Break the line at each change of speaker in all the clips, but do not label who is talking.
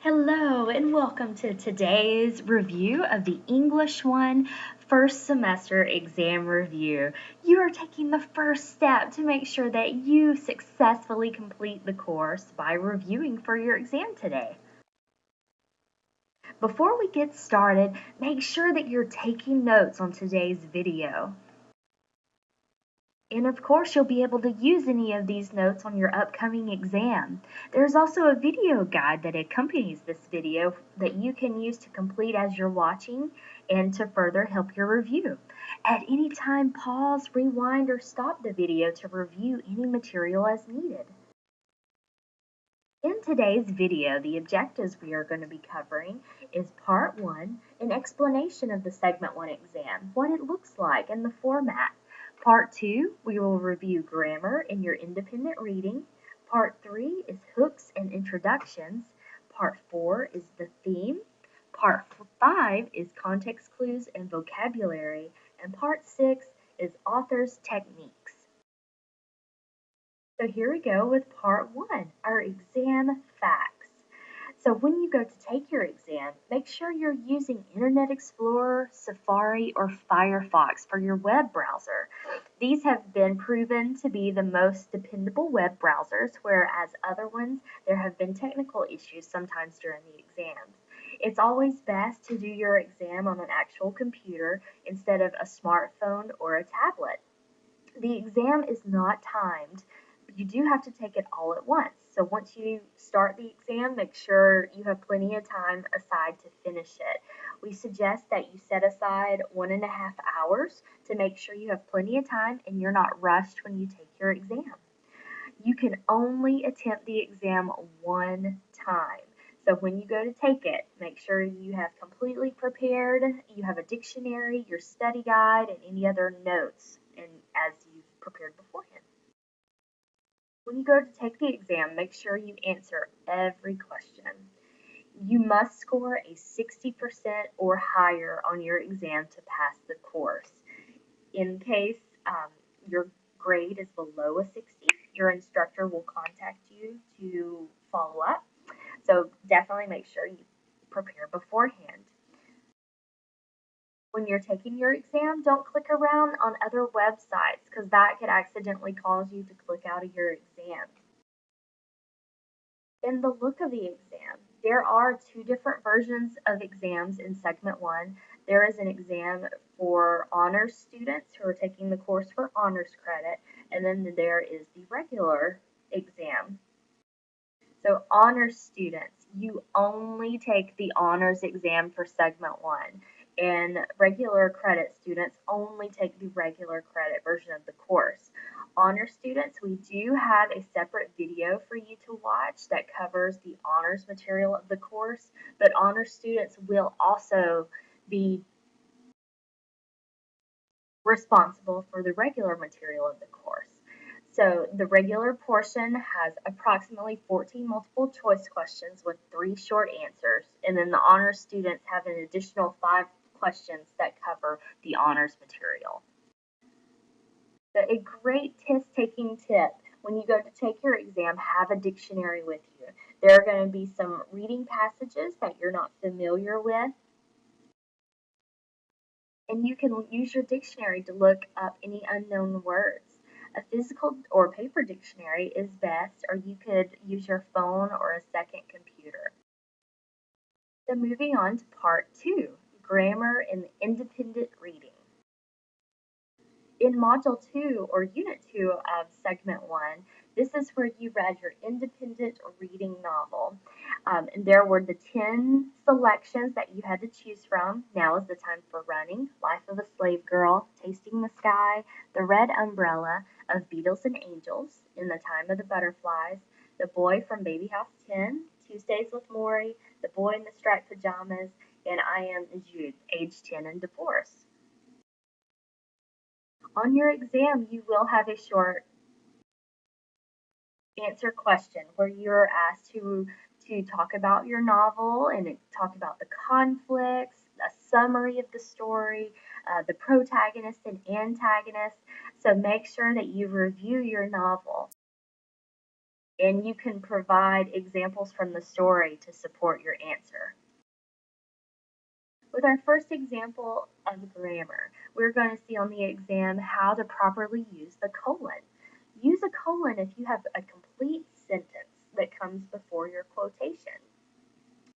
Hello and welcome to today's review of the English 1 first semester exam review. You are taking the first step to make sure that you successfully complete the course by reviewing for your exam today. Before we get started, make sure that you're taking notes on today's video. And of course, you'll be able to use any of these notes on your upcoming exam. There's also a video guide that accompanies this video that you can use to complete as you're watching and to further help your review. At any time, pause, rewind, or stop the video to review any material as needed. In today's video, the objectives we are going to be covering is Part 1, an explanation of the Segment 1 exam, what it looks like, and the format. Part 2, we will review grammar in your independent reading. Part 3 is hooks and introductions. Part 4 is the theme. Part 5 is context clues and vocabulary. And Part 6 is author's techniques. So here we go with Part 1, our exam facts. So when you go to take your exam, make sure you're using Internet Explorer, Safari, or Firefox for your web browser. These have been proven to be the most dependable web browsers, whereas other ones, there have been technical issues sometimes during the exams. It's always best to do your exam on an actual computer instead of a smartphone or a tablet. The exam is not timed. You do have to take it all at once. So once you start the exam, make sure you have plenty of time aside to finish it. We suggest that you set aside 1.5 hours to make sure you have plenty of time and you're not rushed when you take your exam. You can only attempt the exam one time. So when you go to take it, make sure you have completely prepared, you have a dictionary, your study guide, and any other notes as you've prepared beforehand. When you go to take the exam, make sure you answer every question. You must score a 60% or higher on your exam to pass the course. In case your grade is below a 60, your instructor will contact you to follow up. So definitely make sure you prepare beforehand. When you're taking your exam, don't click around on other websites because that could accidentally cause you to click out of your exam. In the look of the exam, there are two different versions of exams in Segment 1. There is an exam for honors students who are taking the course for honors credit, and then there is the regular exam. So honors students, you only take the honors exam for Segment 1, and regular credit students only take the regular credit version of the course. Honor students, we do have a separate video for you to watch that covers the honors material of the course, but honor students will also be responsible for the regular material of the course. So the regular portion has approximately 14 multiple choice questions with 3 short answers, and then the honors students have an additional 5 questions that cover the honors material. A great test-taking tip: when you go to take your exam, have a dictionary with you. There are going to be some reading passages that you're not familiar with, and you can use your dictionary to look up any unknown words. A physical or paper dictionary is best, or you could use your phone or a second computer. So moving on to Part 2, Grammar and Independent Reading. In Module 2 or Unit 2 of Segment 1, this is where you read your independent reading novel. And there were the 10 selections that you had to choose from. Now is the Time for Running, Life of a Slave Girl, Tasting the Sky, The Red Umbrella, Of Beetles and Angels, In the Time of the Butterflies, The Boy from Baby House 10, Tuesdays with Maury, The Boy in the Striped Pajamas, and I Am Jude, age 10 and divorced. On your exam, you will have a short answer question where you're asked to talk about your novel and talk about the conflicts, a summary of the story, the protagonist and antagonist. So make sure that you review your novel and you can provide examples from the story to support your answer. With our first example of grammar, we're going to see on the exam how to properly use the colon. Use a colon if you have a complete sentence that comes before your quotation.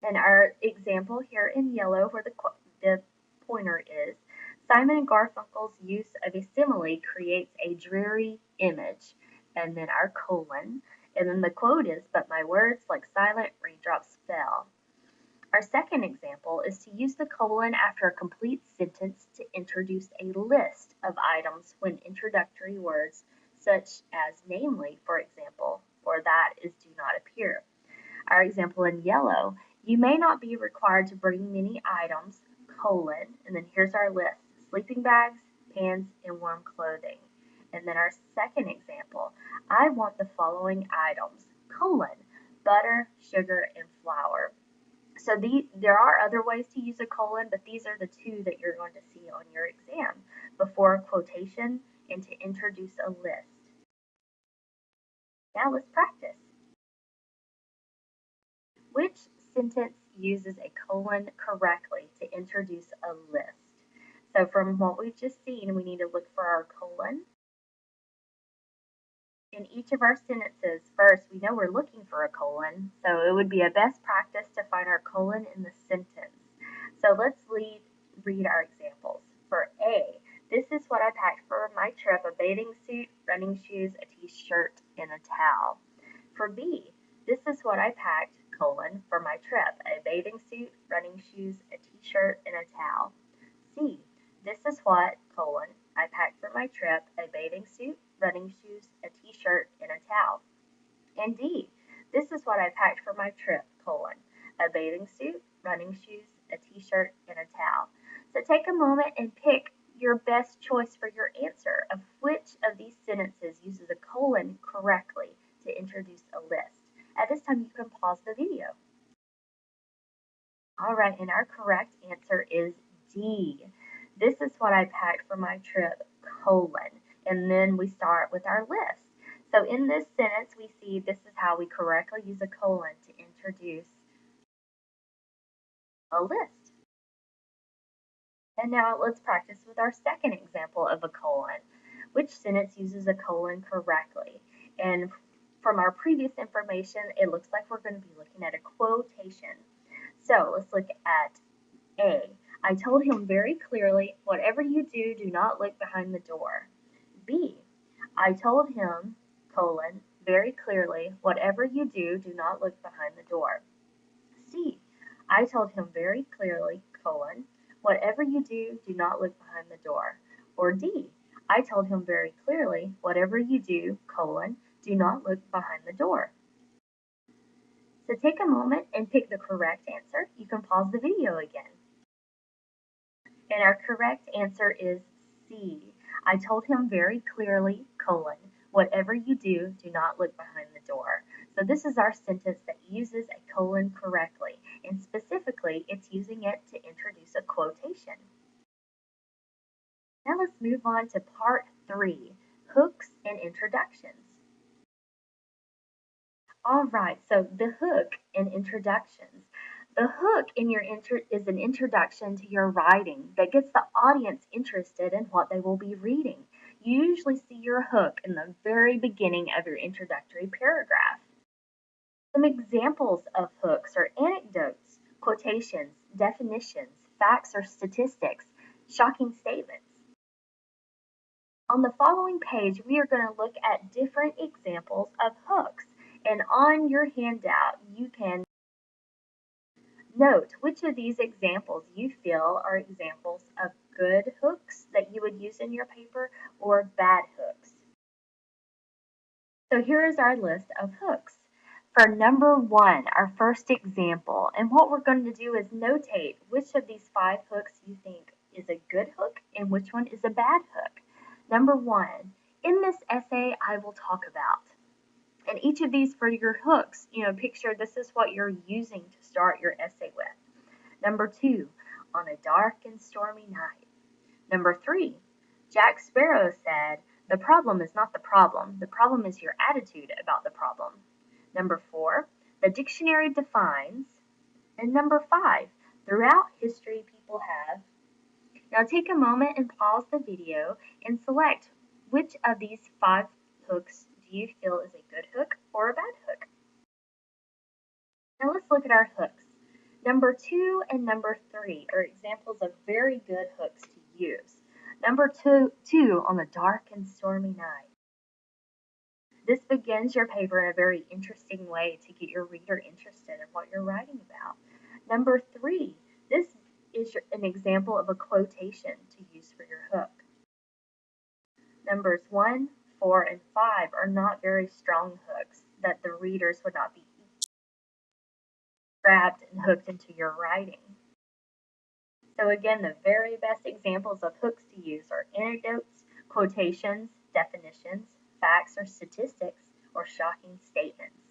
And our example here in yellow, where the pointer is, Simon and Garfunkel's use of a simile creates a dreary image. And then our colon. And then the quote is, but my words like silent raindrops fell. Our second example is to use the colon after a complete sentence to introduce a list of items when introductory words such as namely, for example, or that is do not appear. Our example in yellow, you may not be required to bring many items, colon, and then here's our list, sleeping bags, pans, and warm clothing. And then our second example, I want the following items, colon, butter, sugar, and flour. So there are other ways to use a colon, but these are the two that you're going to see on your exam before a quotation and to introduce a list. Now let's practice. Which sentence uses a colon correctly to introduce a list? So from what we've just seen, we need to look for our colon. In each of our sentences, first, we know we're looking for a colon, so it would be a best practice to find our colon in the sentence. So let's read our examples. For A, this is what I packed for my trip, a bathing suit, running shoes, a t-shirt, and a towel. For B, this is what I packed, colon, for my trip, a bathing suit, running shoes, a t-shirt, and a towel. C, this is what, colon, I packed for my trip, a bathing suit, running shoes, a t-shirt, and a towel. And D, this is what I packed for my trip, colon, a bathing suit, running shoes, a t-shirt, and a towel. So take a moment and pick your best choice for your answer of which of these sentences uses a colon correctly to introduce a list. At this time, you can pause the video. All right, and our correct answer is D. This is what I packed for my trip, colon. And then we start with our list. So in this sentence, we see this is how we correctly use a colon to introduce a list. And now let's practice with our second example of a colon. Which sentence uses a colon correctly? And from our previous information, it looks like we're going to be looking at a quotation. So let's look at A. I told him very clearly, whatever you do, do not look behind the door. B. I told him, colon, very clearly, whatever you do, do not look behind the door. C. I told him very clearly, colon, whatever you do, do not look behind the door. Or D. I told him very clearly, whatever you do, colon, do not look behind the door. So take a moment and pick the correct answer. You can pause the video again. And our correct answer is C. I told him very clearly, colon, whatever you do, do not look behind the door. So this is our sentence that uses a colon correctly, and specifically, it's using it to introduce a quotation. Now let's move on to part 3, hooks and introductions. All right, so the hook and introductions. The hook in your is an introduction to your writing that gets the audience interested in what they will be reading. You usually see your hook in the very beginning of your introductory paragraph. Some examples of hooks are anecdotes, quotations, definitions, facts or statistics, shocking statements. On the following page, we are going to look at different examples of hooks. And on your handout, you can note which of these examples you feel are examples of good hooks that you would use in your paper or bad hooks. So here is our list of hooks. For number 1, our first example, and what we're going to do is notate which of these 5 hooks you think is a good hook and which one is a bad hook. Number 1, in this essay I will talk about. And each of these for your hooks, picture this is what you're using to start your essay with. Number 2, on a dark and stormy night. Number 3, Jack Sparrow said, the problem is not the problem is your attitude about the problem. Number 4, the dictionary defines. And number 5, throughout history people have. Now take a moment and pause the video and select which of these 5 hooks do you feel is a good hook or a bad hook. Now let's look at our hooks. Number 2 and number 3 are examples of very good hooks to use. Number 2 on the dark and stormy night. This begins your paper in a very interesting way to get your reader interested in what you're writing about. Number 3, this is an example of a quotation to use for your hook. Numbers 1, 4, and 5 are not very strong hooks that the readers would not be grabbed and hooked into your writing. So again, the very best examples of hooks to use are anecdotes, quotations, definitions, facts or statistics, or shocking statements.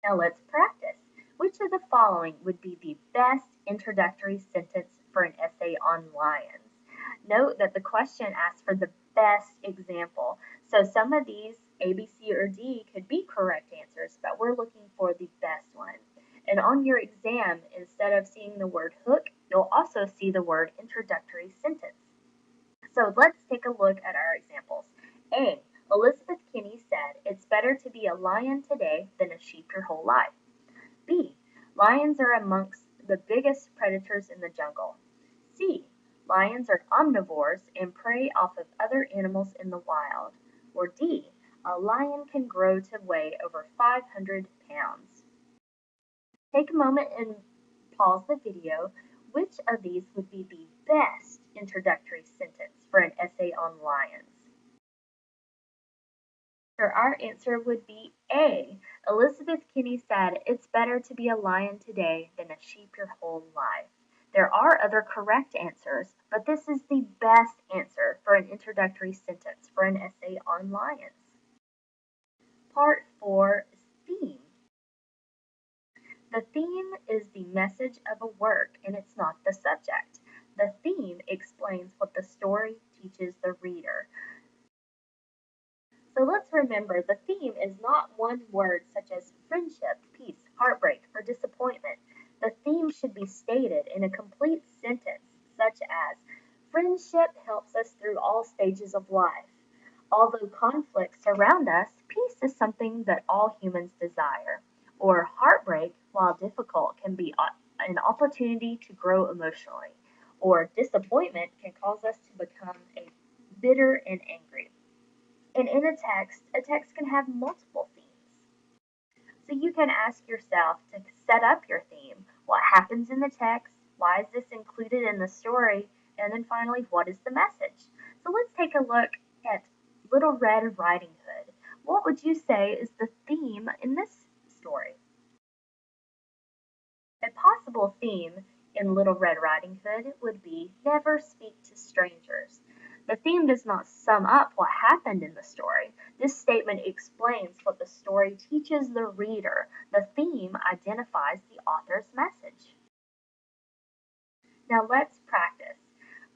Now let's practice. Which of the following would be the best introductory sentence for an essay on lions? Note that the question asks for the best example. So some of these, A, B, C, or D, could be correct answers, but we're looking for the best one. And on your exam, instead of seeing the word hook, you'll also see the word introductory sentence. So let's take a look at our examples. A, Elizabeth Kinney said, "It's better to be a lion today than a sheep your whole life." B, lions are amongst the biggest predators in the jungle. C, lions are omnivores and prey off of other animals in the wild. Or D, a lion can grow to weigh over 500 pounds. Take a moment and pause the video. Which of these would be the best introductory sentence for an essay on lions? So our answer would be A. Elizabeth Kinney said, "It's better to be a lion today than a sheep your whole life." There are other correct answers, but this is the best answer for an introductory sentence for an essay on lions. Part 4, theme. The theme is the message of a work, and it's not the subject. The theme explains what the story teaches the reader. So let's remember, the theme is not one word such as friendship, peace, heartbreak, or disappointment. The theme should be stated in a complete sentence, such as, "Friendship helps us through all stages of life. Although conflicts surround us, peace is something that all humans desire." Or, "Heartbreak, while difficult, can be an opportunity to grow emotionally." Or, "Disappointment can cause us to become bitter and angry." And in a text can have multiple themes. So you can ask yourself to set up your theme. What happens in the text? Why is this included in the story? And then finally, what is the message? So let's take a look at Little Red Riding Hood. What would you say is the theme in this story? A possible theme in Little Red Riding Hood would be never speak to strangers. The theme does not sum up what happened in the story. This statement explains what the story teaches the reader. The theme identifies the author's message. Now let's practice.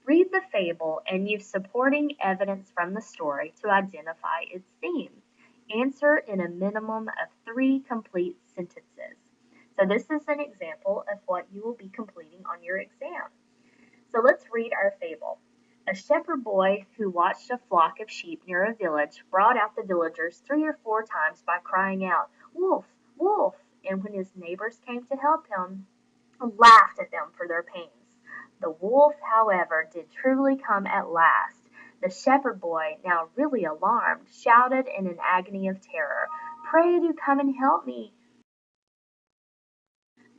Read the fable and use supporting evidence from the story to identify its theme. Answer in a minimum of 3 complete sentences. So this is an example of what you will be completing on your exam. So let's read our fable. A shepherd boy who watched a flock of sheep near a village brought out the villagers 3 or 4 times by crying out, "Wolf, wolf," and when his neighbors came to help him, laughed at them for their pains. The wolf, however, did truly come at last. The shepherd boy, now really alarmed, shouted in an agony of terror, "Pray do come and help me.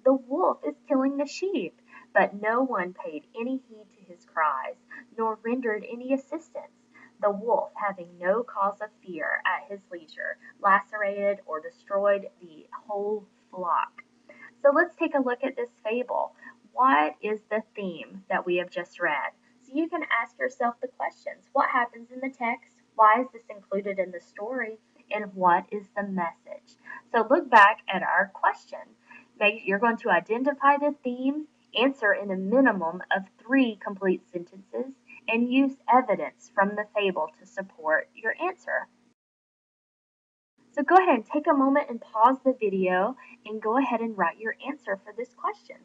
The wolf is killing the sheep." But no one paid any heed to his cries, nor rendered any assistance. The wolf, having no cause of fear, at his leisure, lacerated or destroyed the whole flock. So let's take a look at this fable. What is the theme that we have just read? So you can ask yourself the questions. What happens in the text? Why is this included in the story? And what is the message? So look back at our question. You're going to identify the theme, answer in a minimum of 3 complete sentences, and use evidence from the fable to support your answer. So go ahead and take a moment and pause the video and go ahead and write your answer for this question.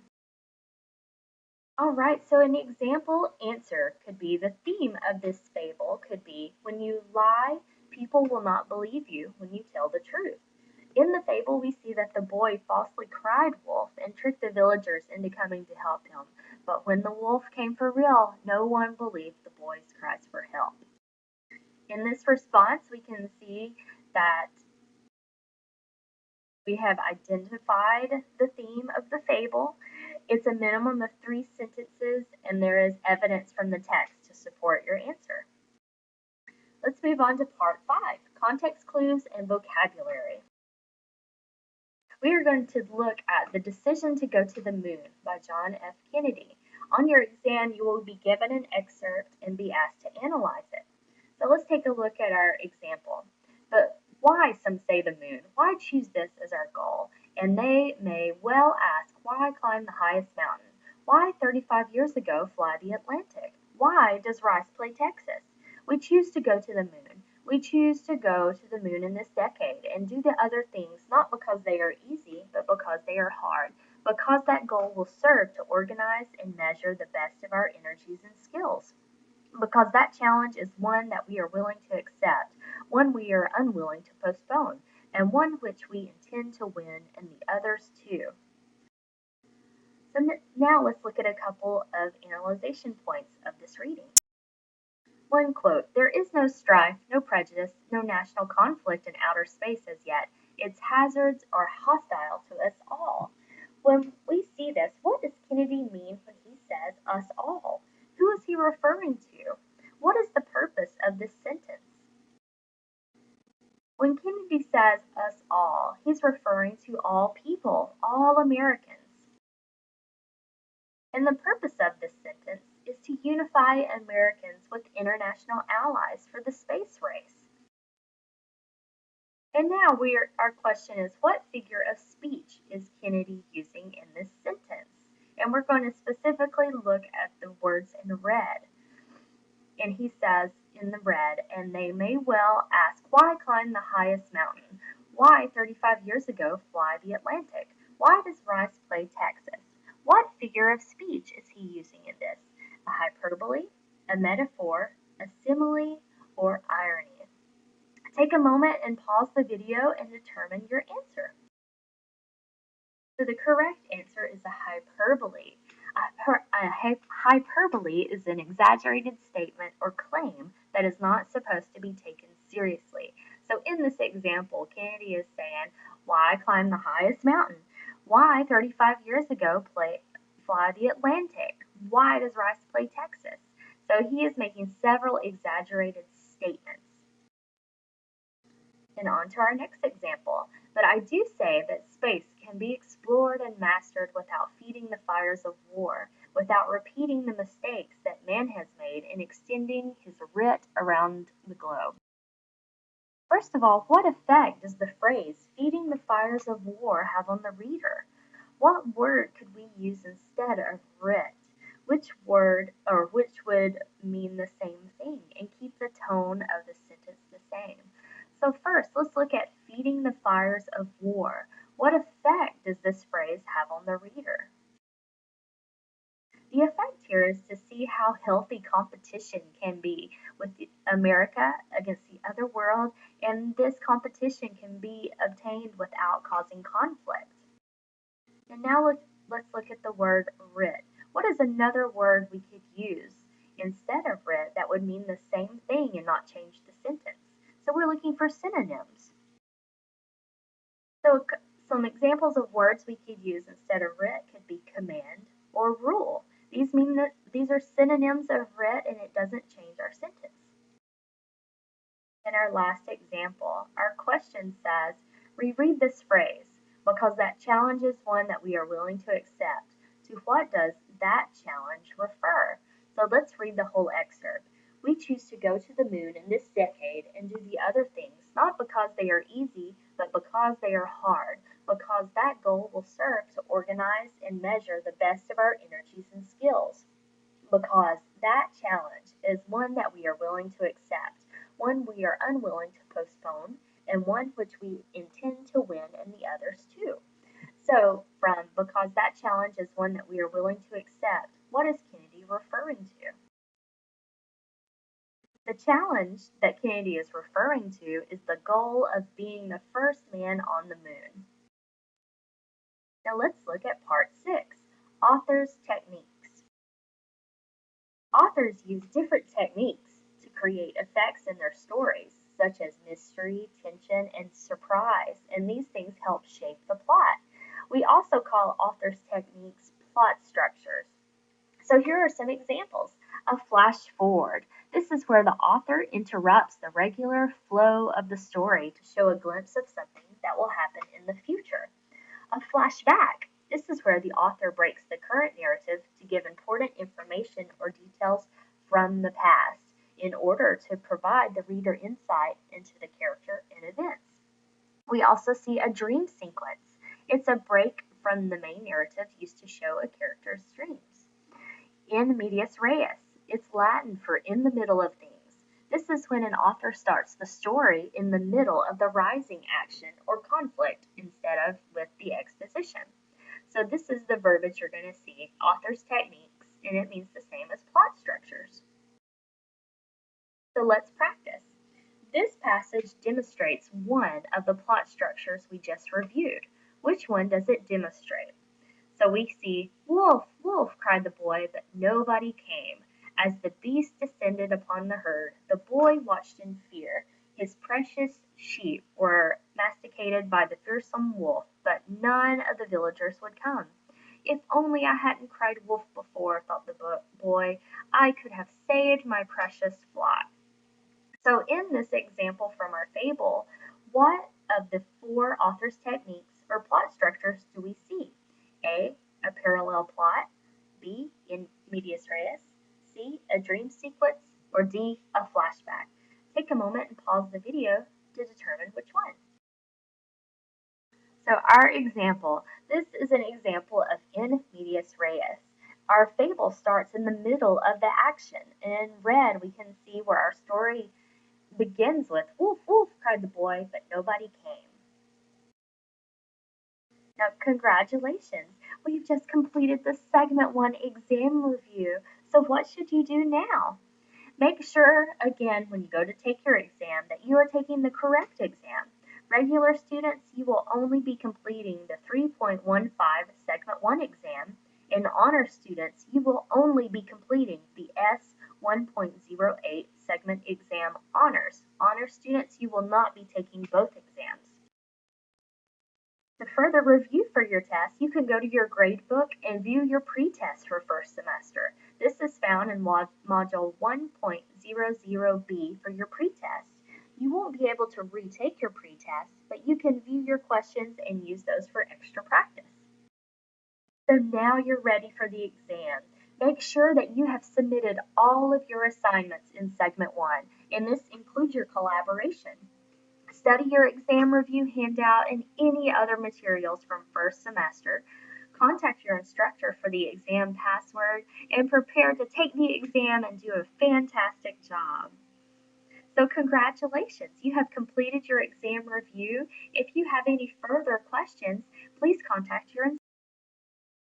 All right, so an example answer could be the theme of this fable could be when you lie, people will not believe you when you tell the truth. In the fable, we see that the boy falsely cried wolf and tricked the villagers into coming to help him. But when the wolf came for real, no one believed the boy's cries for help. In this response, we can see that we have identified the theme of the fable. It's a minimum of 3 sentences, and there is evidence from the text to support your answer. Let's move on to part 5, context clues and vocabulary. We are going to look at The Decision to Go to the Moon by John F. Kennedy. On your exam, you will be given an excerpt and be asked to analyze it. So let's take a look at our example. But why, some say, the moon? Why choose this as our goal? And they may well ask, why climb the highest mountain? Why 35 years ago fly the Atlantic? Why does Rice play Texas? We choose to go to the moon. We choose to go to the moon in this decade and do the other things not because they are easy, but because they are hard, because that goal will serve to organize and measure the best of our energies and skills. Because that challenge is one that we are willing to accept, one we are unwilling to postpone, and one which we intend to win, and the others too. So now let's look at a couple of analyzation points of this reading. One quote, there is no strife, no prejudice, no national conflict in outer space as yet. Its hazards are hostile to us all. When we see this, what does Kennedy mean when he says us all? Who is he referring to? What is the purpose of this sentence? When Kennedy says us all, he's referring to all people, all Americans. And the purpose of this sentence is to unify Americans with international allies for the space race. And now our question is, what figure of speech is Kennedy using in this sentence? And we're going to specifically look at the words in red. And he says in the red, and they may well ask, why climb the highest mountain? Why 35 years ago fly the Atlantic? Why does Rice play Texas? What figure of speech is he using in this? A hyperbole, a metaphor, a simile, or irony? Take a moment and pause the video and determine your answer. So the correct answer is a hyperbole. A hyperbole is an exaggerated statement or claim that is not supposed to be taken seriously. So in this example, Kennedy is saying, why climb the highest mountain? Why 35 years ago fly the Atlantic? Why does Rice play Texas? So he is making several exaggerated statements. And on to our next example. But I do say that space can be explored and mastered without feeding the fires of war, without repeating the mistakes that man has made in extending his writ around the globe. First of all, what effect does the phrase feeding the fires of war have on the reader? What word could we use instead of writ? Which word or which would mean the same thing and keep the tone of the sentence the same? So first, let's look at feeding the fires of war. What effect does this phrase have on the reader? The effect here is to see how healthy competition can be with America against the other world, and this competition can be obtained without causing conflict. And now let's look at the word writ. What is another word we could use instead of writ that would mean the same thing and not change the sentence? So we're looking for synonyms. So some examples of words we could use instead of writ could be command or rule. These mean that these are synonyms of writ and it doesn't change our sentence. In our last example, our question says, reread this phrase because that challenge is one that we are willing to accept. To what does that challenge refer? So let's read the whole excerpt. We choose to go to the moon in this decade and do the other things, not because they are easy, but because they are hard, because that goal will serve to organize and measure the best of our energies and skills, because that challenge is one that we are willing to accept, one we are unwilling to postpone, and one which we intend to win and the others too. So, because that challenge is one that we are willing to accept, what is Kennedy referring to? The challenge that Kennedy is referring to is the goal of being the first man on the moon. Now let's look at part 6, authors' techniques. Authors use different techniques to create effects in their stories, such as mystery, tension, and surprise, and these things help shape the plot. We also call authors' techniques plot structures. So here are some examples. A flash forward. This is where the author interrupts the regular flow of the story to show a glimpse of something that will happen in the future. A flashback. This is where the author breaks the current narrative to give important information or details from the past in order to provide the reader insight into the character and events. We also see a dream sequence. It's a break from the main narrative used to show a character's dreams. In medias res, it's Latin for in the middle of things. This is when an author starts the story in the middle of the rising action or conflict instead of with the exposition. So this is the verbiage you're going to see, author's techniques, and it means the same as plot structures. So let's practice. This passage demonstrates one of the plot structures we just reviewed. Which one does it demonstrate? So we see, "Wolf, wolf," cried the boy, but nobody came. As the beast descended upon the herd, the boy watched in fear. His precious sheep were masticated by the fearsome wolf, but none of the villagers would come. "If only I hadn't cried wolf before," thought the boy, "I could have saved my precious flock." So in this example from our fable, what of the 4 author's techniques or plot structures do we see? A, a parallel plot, B, in medias res, C, a dream sequence, or D, a flashback. Take a moment and pause the video to determine which one. So our example, this is an example of in medias res. Our fable starts in the middle of the action. In red, we can see where our story begins with, "Wolf, wolf," cried the boy, but nobody came. Now, congratulations! We've just completed the Segment 1 exam review. So what should you do now? Make sure, again, when you go to take your exam, that you are taking the correct exam. Regular students, you will only be completing the 3.15 Segment 1 exam. And honor students, you will only be completing the S1.08 Segment Exam Honors. Honor students, you will not be taking both exams. To further review for your test, you can go to your gradebook and view your pretest for first semester. This is found in Module 1.00B for your pretest. You won't be able to retake your pretest, but you can view your questions and use those for extra practice. So now you're ready for the exam. Make sure that you have submitted all of your assignments in Segment 1, and this includes your collaboration. Study your exam review handout and any other materials from first semester. Contact your instructor for the exam password and prepare to take the exam and do a fantastic job. So congratulations, you have completed your exam review. If you have any further questions, please contact your instructor.